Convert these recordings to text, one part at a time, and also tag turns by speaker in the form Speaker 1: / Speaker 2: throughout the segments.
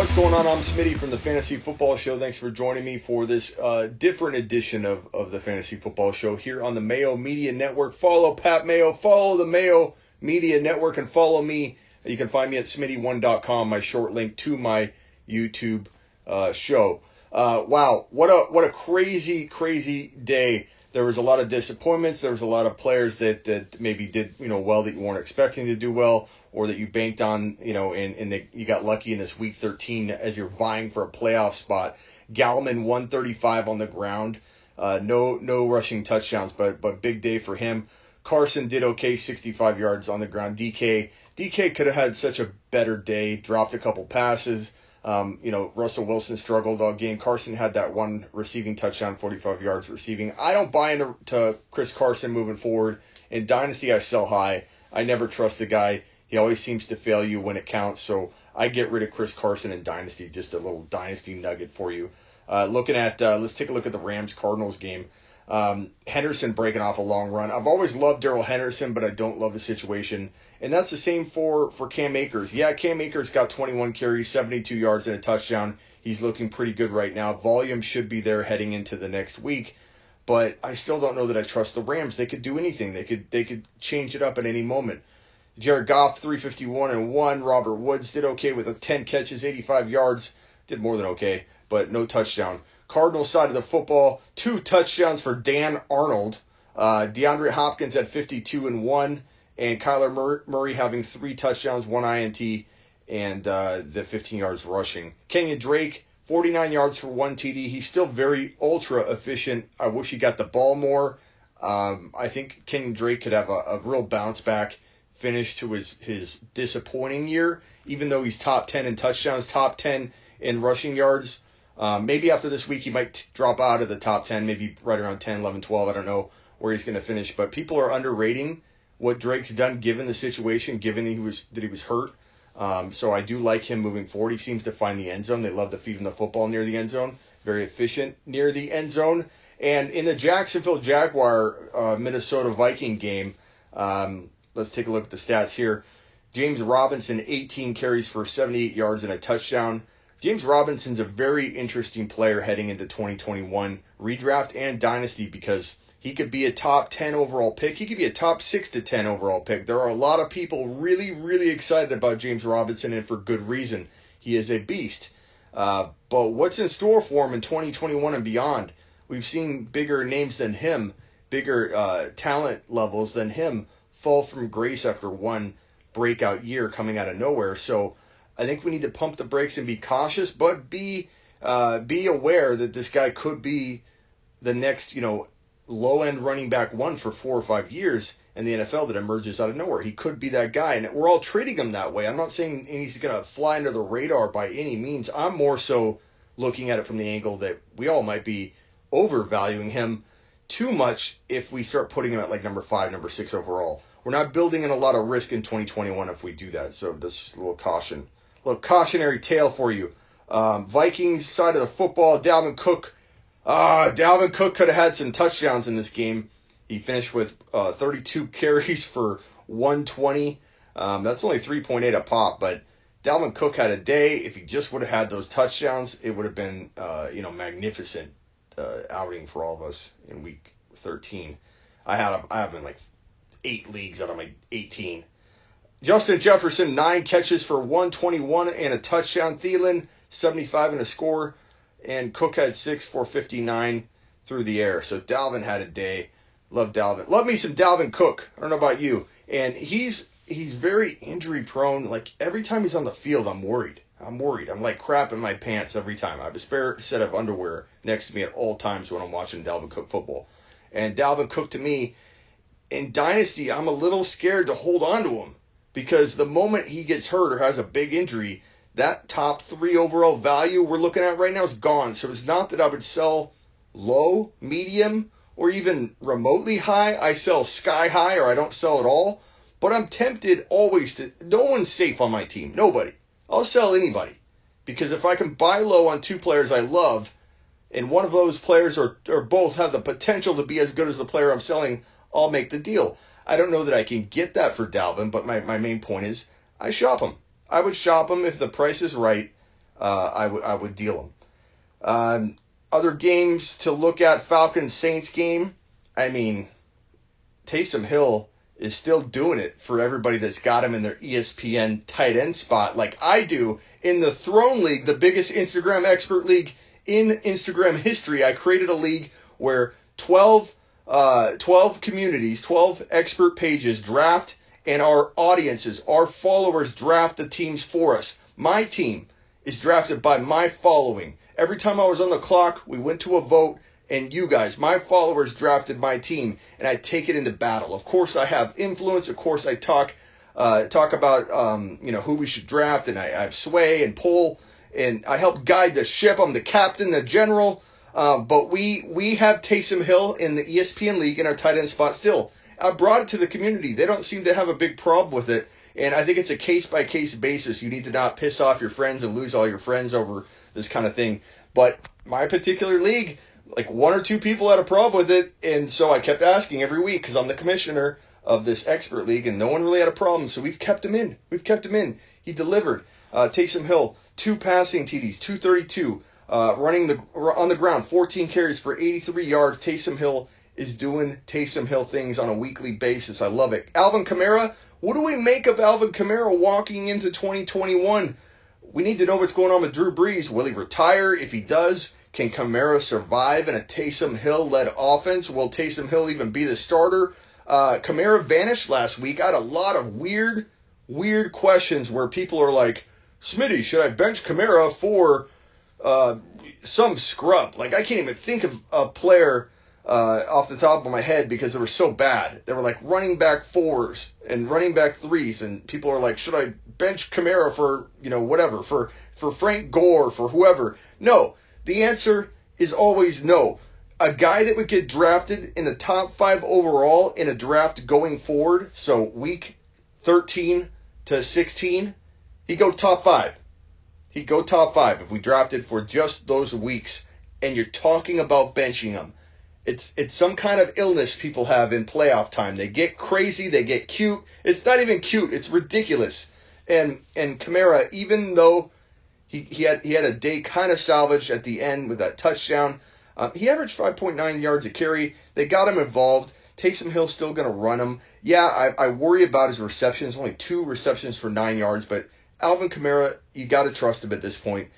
Speaker 1: What's going on? I'm Smitty from the Fantasy Football Show. Thanks for joining me for this different edition of the Fantasy Football Show here on the Mayo Media Network. Follow Pat Mayo, follow the Mayo Media Network, and follow me. You can find me at smitty1.com, my short link to my YouTube show. Wow, what a crazy day. There was a lot of disappointments. There was a lot of players that maybe did well that you weren't expecting to do well, or that you banked on, and you got lucky in this week 13 as you're vying for a playoff spot. Gallman 135 on the ground, no rushing touchdowns, but big day for him. Carson did okay, 65 yards on the ground. DK could have had such a better day, dropped a couple passes. Russell Wilson struggled all game. Carson had that one receiving touchdown, 45 yards receiving. I don't buy into Chris Carson moving forward. In Dynasty, I sell high. I never trust the guy. He always seems to fail you when it counts. So I get rid of Chris Carson in Dynasty. Just a little Dynasty nugget for you. Let's take a look at the Rams-Cardinals game. Henderson breaking off a long run. I've always loved Darrell Henderson, but I don't love the situation. And that's the same for Cam Akers. Yeah, Cam Akers got 21 carries, 72 yards, and a touchdown. He's looking pretty good right now. Volume should be there heading into the next week. But I still don't know that I trust the Rams. They could do anything. They could change it up at any moment. Jared Goff, 351 and 1. Robert Woods did okay with 10 catches, 85 yards. Did more than okay, but no touchdown. Cardinals side of the football, 2 touchdowns for Dan Arnold. DeAndre Hopkins at 52 and 1. And Kyler Murray having 3 touchdowns, 1 INT, and the 15 yards rushing. Kenyon Drake, 49 yards for 1 TD. He's still very ultra efficient. I wish he got the ball more. I think Kenyon Drake could have a real bounce back finish to his disappointing year, even though he's top 10 in touchdowns, top 10 in rushing yards. Maybe after this week he might drop out of the top 10, maybe right around 10, 11, 12. I don't know where he's going to finish, but people are underrating what Drake's done given the situation, given that he was hurt. So I do like him moving forward. He seems to find the end zone. They love to feed him the football near the end zone. Very efficient near the end zone. And in the Jacksonville Jaguar Minnesota Viking game, let's take a look at the stats here. James Robinson, 18 carries for 78 yards and a touchdown. James Robinson's a very interesting player heading into 2021 redraft and dynasty because he could be a top 10 overall pick. He could be a top 6 to 10 overall pick. There are a lot of people really, really excited about James Robinson, and for good reason. He is a beast. But what's in store for him in 2021 and beyond? We've seen bigger names than him, bigger talent levels than him fall from grace after one breakout year coming out of nowhere. So I think we need to pump the brakes and be cautious, but be aware that this guy could be the next, low-end running back one for 4 or 5 years in the NFL that emerges out of nowhere. He could be that guy, and we're all treating him that way. I'm not saying he's going to fly under the radar by any means. I'm more so looking at it from the angle that we all might be overvaluing him too much if we start putting him at like number 5, number 6 overall. We're not building in a lot of risk in 2021 if we do that, so that's just a little cautionary tale for you. Vikings side of the football, Dalvin Cook. Dalvin Cook could have had some touchdowns in this game. He finished with 32 carries for 120. That's only 3.8 a pop, but Dalvin Cook had a day. If he just would have had those touchdowns, it would have been magnificent outing for all of us in week 13. I have in like 8 leagues out of my 18. Justin Jefferson, 9 catches for 121 and a touchdown. Thielen, 75 and a score. And Cook had 6 for 59 through the air. So Dalvin had a day. Love Dalvin. Love me some Dalvin Cook. I don't know about you. And he's very injury prone. Like every time he's on the field, I'm worried. I'm like crapping my pants every time. I have a spare set of underwear next to me at all times when I'm watching Dalvin Cook football. And Dalvin Cook, to me, in Dynasty, I'm a little scared to hold on to him. Because the moment he gets hurt or has a big injury, that top 3 overall value we're looking at right now is gone. So it's not that I would sell low, medium, or even remotely high. I sell sky high or I don't sell at all. But I'm tempted always to. No one's safe on my team. Nobody. I'll sell anybody. Because if I can buy low on 2 players I love, and one of those players or both have the potential to be as good as the player I'm selling, I'll make the deal. I don't know that I can get that for Dalvin, but my main point is I shop him. I would shop him if the price is right. I would deal him. Other games to look at, Falcons-Saints game. I mean, Taysom Hill is still doing it for everybody that's got him in their ESPN tight end spot like I do. In the Throne League, the biggest Instagram expert league in Instagram history, I created a league where 12 communities, 12 expert pages draft, and our audiences, our followers draft the teams for us. My team is drafted by my following. Every time I was on the clock, we went to a vote, and you guys, my followers, drafted my team, and I take it into battle. Of course, I have influence. Of course, I talk about who we should draft, and I have sway and pull, and I help guide the ship. I'm the captain, the general. But we have Taysom Hill in the ESPN league in our tight end spot still. I brought it to the community. They don't seem to have a big problem with it, and I think it's a case-by-case basis. You need to not piss off your friends and lose all your friends over this kind of thing. But my particular league, like 1 or 2 people had a problem with it, and so I kept asking every week because I'm the commissioner of this expert league, and no one really had a problem, so we've kept him in. He delivered. Taysom Hill, 2 passing TDs, 232, running on the ground, 14 carries for 83 yards. Taysom Hill is doing Taysom Hill things on a weekly basis. I love it. Alvin Kamara, what do we make of Alvin Kamara walking into 2021? We need to know what's going on with Drew Brees. Will he retire? If he does, can Kamara survive in a Taysom Hill-led offense? Will Taysom Hill even be the starter? Kamara vanished last week. I had a lot of weird questions where people are like, Smitty, should I bench Kamara for some scrub? Like, I can't even think of a player off the top of my head because they were so bad. They were like running back 4s and running back 3s, and people are like, should I bench Kamara for, whatever, for Frank Gore, for whoever? No. The answer is always no. A guy that would get drafted in the top 5 overall in a draft going forward, so week 13 to 16, he'd go top 5. He'd go top 5 if we drafted for just those weeks. And you're talking about benching him. It's some kind of illness people have in playoff time. They get crazy. They get cute. It's not even cute. It's ridiculous. And Kamara, even though he had a day kind of salvaged at the end with that touchdown, he averaged 5.9 yards a carry. They got him involved. Taysom Hill's still going to run him. Yeah, I worry about his receptions. Only 2 receptions for 9 yards. But Alvin Kamara, you got to trust him at this point.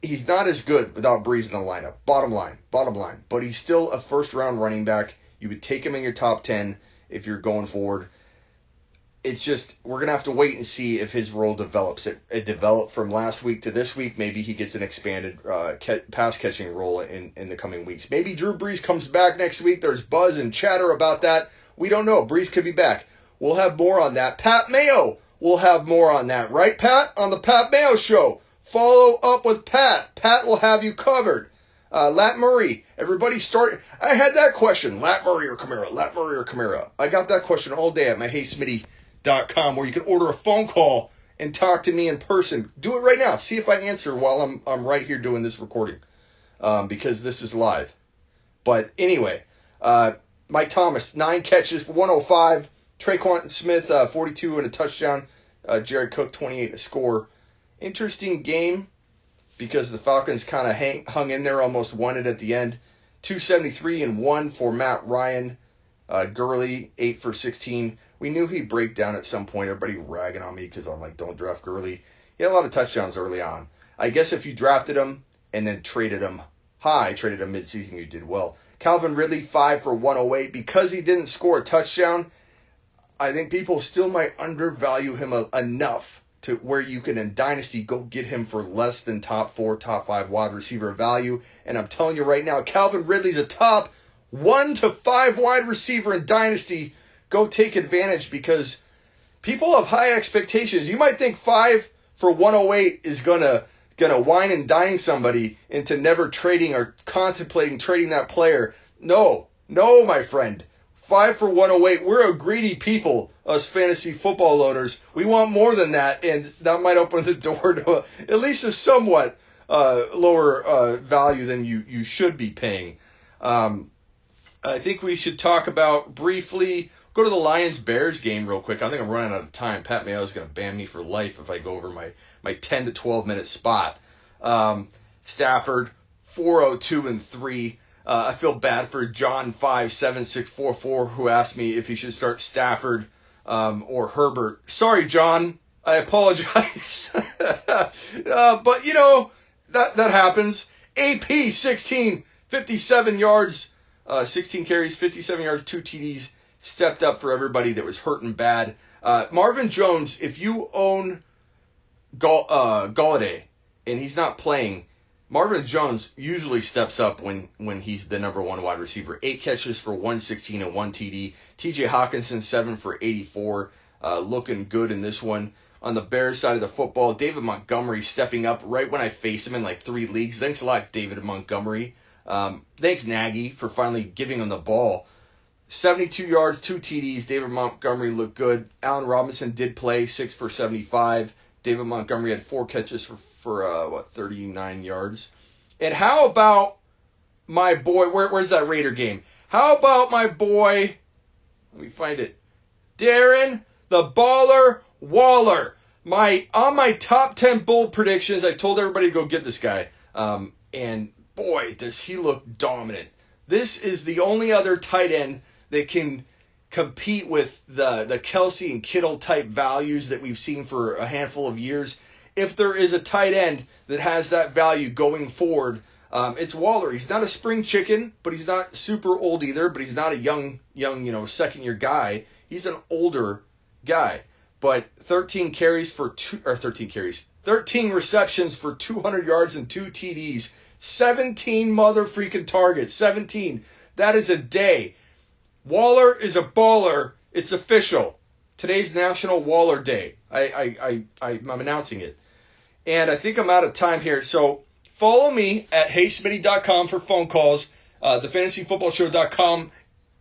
Speaker 1: He's not as good without Brees in the lineup. Bottom line. But he's still a first-round running back. You would take him in your top 10 if you're going forward. It's just, we're going to have to wait and see if his role develops. It developed from last week to this week. Maybe he gets an expanded pass-catching role in the coming weeks. Maybe Drew Brees comes back next week. There's buzz and chatter about that. We don't know. Brees could be back. We'll have more on that. Pat Mayo will have more on that. Right, Pat? On the Pat Mayo Show. Follow up with Pat. Pat will have you covered. Lat Murray. Everybody start. I had that question. Lat Murray or Kamara? I got that question all day at my HeySmitty.com where you can order a phone call and talk to me in person. Do it right now. See if I answer while I'm right here doing this recording because this is live. But anyway, Mike Thomas, 9 catches for 105. Traquan Smith, 42 and a touchdown. Jared Cook, 28 a score. Interesting game because the Falcons kind of hung in there, almost won it at the end. 273 and 1 for Matt Ryan. Gurley, 8 for 16. We knew he'd break down at some point. Everybody ragging on me because I'm like, don't draft Gurley. He had a lot of touchdowns early on. I guess if you drafted him and then traded him midseason, you did well. Calvin Ridley, 5 for 108. Because he didn't score a touchdown, I think people still might undervalue him enough to where you can, in Dynasty, go get him for less than top 4, top 5 wide receiver value. And I'm telling you right now, Calvin Ridley's a top 1 to 5 wide receiver in Dynasty. Go take advantage because people have high expectations. You might think 5 for 108 is gonna wine and dine somebody into never trading or contemplating trading that player. No, my friend. 5 for 108. We're a greedy people, us fantasy football owners. We want more than that, and that might open the door to at least a somewhat lower value than you should be paying. I think we should talk about briefly, go to the Lions-Bears game real quick. I think I'm running out of time. Pat Mayo is going to ban me for life if I go over my 10 to 12 minute spot. Stafford, 402 and 3. I feel bad for John 57644 who asked me if he should start Stafford or Herbert. Sorry, John. I apologize. But, you know, that happens. AP, 16, 57 yards, 16 carries, 57 yards, 2 TDs. Stepped up for everybody that was hurting bad. Marvin Jones, if you own Galladay and he's not playing, Marvin Jones usually steps up when he's the number one wide receiver. 8 catches for 116 and 1 TD. TJ Hawkinson, 7 for 84. Looking good in this one. On the Bears side of the football, David Montgomery stepping up right when I faced him in like 3 leagues. Thanks a lot, David Montgomery. Thanks, Nagy, for finally giving him the ball. 72 yards, 2 TDs. David Montgomery looked good. Allen Robinson did play, 6 for 75. David Montgomery had 4 catches for 39 yards. And how about my boy, where's that Raider game? How about my boy, let me find it, Darren the Baller Waller. On my top 10 bold predictions, I told everybody to go get this guy. And boy, does he look dominant. This is the only other tight end that can compete with the Kelsey and Kittle type values that we've seen for a handful of years. If there is a tight end that has that value going forward, it's Waller. He's not a spring chicken, but he's not super old either, but he's not a young, second year guy. He's an older guy. But 13 receptions for 200 yards and 2 TDs. 17 mother freaking targets. 17. That is a day. Waller is a baller. It's official. Today's National Waller Day. I'm announcing it. And I think I'm out of time here. So follow me at heysmitty.com for phone calls, thefantasyfootballshow.com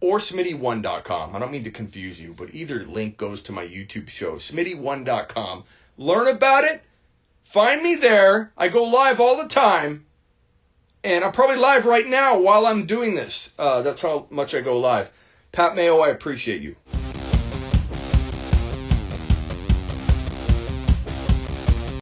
Speaker 1: or smitty1.com. I don't mean to confuse you, but either link goes to my YouTube show, smitty1.com. Learn about it. Find me there. I go live all the time. And I'm probably live right now while I'm doing this. That's how much I go live. Pat Mayo, I appreciate you.